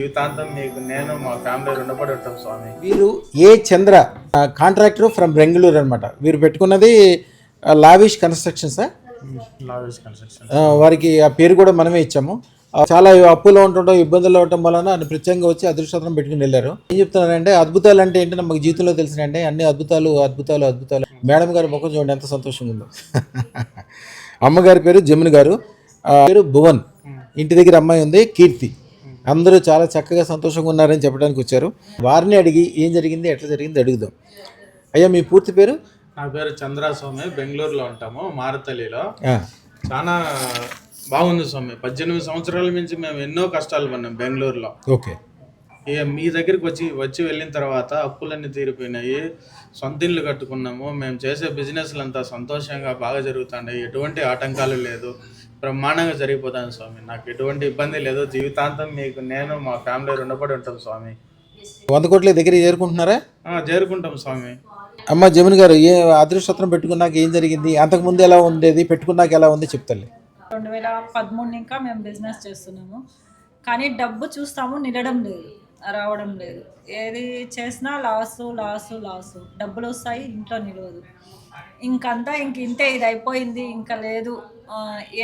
జీవితాంతం మీకు నేను మా ఫ్యామిలీ రుణపడి ఉంటాం స్వామి. వీరు ఏ చంద్ర కాంట్రాక్టర్ ఫ్రమ్ బెంగళూరు అనమాట. వీరు పెట్టుకున్నది లావిష్ కన్స్ట్రక్షన్స్. Lavish construction. వారికి ఆ పేరు కూడా మనమే ఇచ్చాము. చాలా అప్పులో ఉండటం, ఇబ్బందుల్లో ఉండటం వలన ఆయన ప్రత్యేకంగా వచ్చి అదృష్టం పెట్టుకుని వెళ్ళారు. ఏం చెప్తున్నారంటే అద్భుతాలు అంటే ఏంటంటే మాకు జీవితంలో తెలిసినంటే అన్ని అద్భుతాలు అద్భుతాలు అద్భుతాలు. మేడం గారి ముఖం చూడండి ఎంత సంతోషంగా ఉందో. అమ్మగారి పేరు జమున గారు, పేరు భువన్. ఇంటి దగ్గర అమ్మాయి ఉంది కీర్తి. అందరూ చాలా చక్కగా సంతోషంగా ఉన్నారని చెప్పడానికి వచ్చారు. వారిని అడిగి ఏం జరిగింది ఎట్లా జరిగింది అడుగుదాం. అయ్యా మీ పూర్తి పేరు? నా పేరు చంద్రస్వామి, బెంగళూరులో ఉంటాము, మారతల్లిలో. చాలా బాగుంది స్వామి. 18 సంవత్సరాల నుంచి మేము ఎన్నో కష్టాలు పడినాం బెంగళూరులో. ఓకే. ఇక మీ దగ్గరికి వచ్చి వెళ్ళిన తర్వాత అప్పులన్నీ తీరిపోయినాయి, సొంత ఇల్లు కట్టుకున్నాము. మేము చేసే బిజినెస్లు అంతా సంతోషంగా బాగా జరుగుతున్నాయి, ఎటువంటి ఆటంకాలు లేదు, బ్రహ్మాండంగా జరిగిపోతాను స్వామి. నాకు ఎటువంటి ఇబ్బంది లేదు. జీవితాంతం మీకు నేను మా ఫ్యామిలీ రుణపడి ఉంటాం స్వామి. 100 కోట్ల దగ్గర చేరుకుంటున్నారా? చేరుకుంటాం స్వామి. అమ్మ జమున గారు, ఏ అదృష్టం పెట్టుకున్నాక ఏం జరిగింది, అంతకుముందు ఎలా ఉండేది, పెట్టుకున్నాక ఎలా ఉంది చెప్తాలే. 2013 ఇంకా మేము బిజినెస్ చేస్తున్నాము, కానీ డబ్బు చూస్తాము నిలడం లేదు, రావడం లేదు. ఏది చేసినా లాసు లాసు లాసు. డబ్బులు వస్తాయి, ఇంట్లో నిలవదు. ఇంకంతా ఇంతే, ఇది అయిపోయింది, ఇంకా లేదు,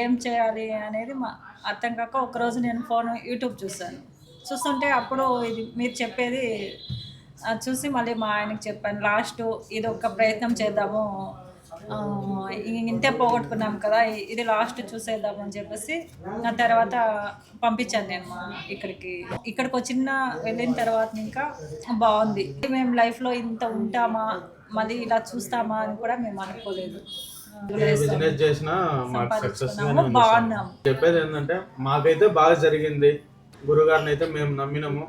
ఏం చేయాలి అనేది అర్థం కాక ఒకరోజు నేను యూట్యూబ్ చూస్తుంటే అప్పుడు ఇది మీరు చెప్పేది చూసి మళ్ళీ మా ఆయనకి చెప్పాను. లాస్ట్ ఇది ఒక ప్రయత్నం చేద్దాము, ఇంతే పోగొట్టుకున్నాం కదా, ఇది లాస్ట్ చూసేద్దాము అని చెప్పేసి ఆ తర్వాత పంపించాను నేను ఇక్కడికి వెళ్ళిన తర్వాత ఇంకా బాగుంది. మేము లైఫ్లో ఇంత ఉంటామా, మళ్ళీ ఇలా చూస్తామా అని కూడా మేము అనుకోలేదు. బిజినెస్ చేసినా మాకు సక్సెస్ బాగున్నాం. చెప్పేది ఏంటంటే మాకైతే బాగా జరిగింది. గురుగారిని అయితే మేము నమ్మినాము,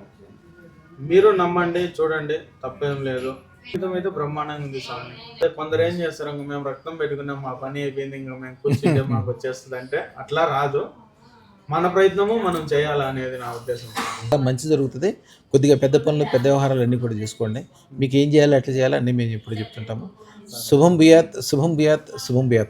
మీరు నమ్మండి, చూడండి, తప్పేం లేదు. జీవితం అయితే బ్రహ్మాండంగా ఉంది స్వామి. కొందరు ఏం చేస్తారు, మేము రక్తం పెట్టుకున్నాం, మా పని అయిపోయింది, ఇంకా మేము కూర్చుంటే మాకు వచ్చేస్తుంది అంటే అట్లా రాదు. మన ప్రయత్నము మనం చేయాలా అనేది నా ఉద్దేశం. మంచి జరుగుతుంది. కొద్దిగా పెద్ద పనులు, పెద్ద వ్యవహారాలు అన్నీ కూడా చేసుకోండి. మీకు ఏం చేయాలో ఎట్లా చేయాలో అన్నీ మేము ఎప్పుడు చెప్తుంటాము. శుభం బియాత్, శుభం బియాత్, శుభం బియాత్.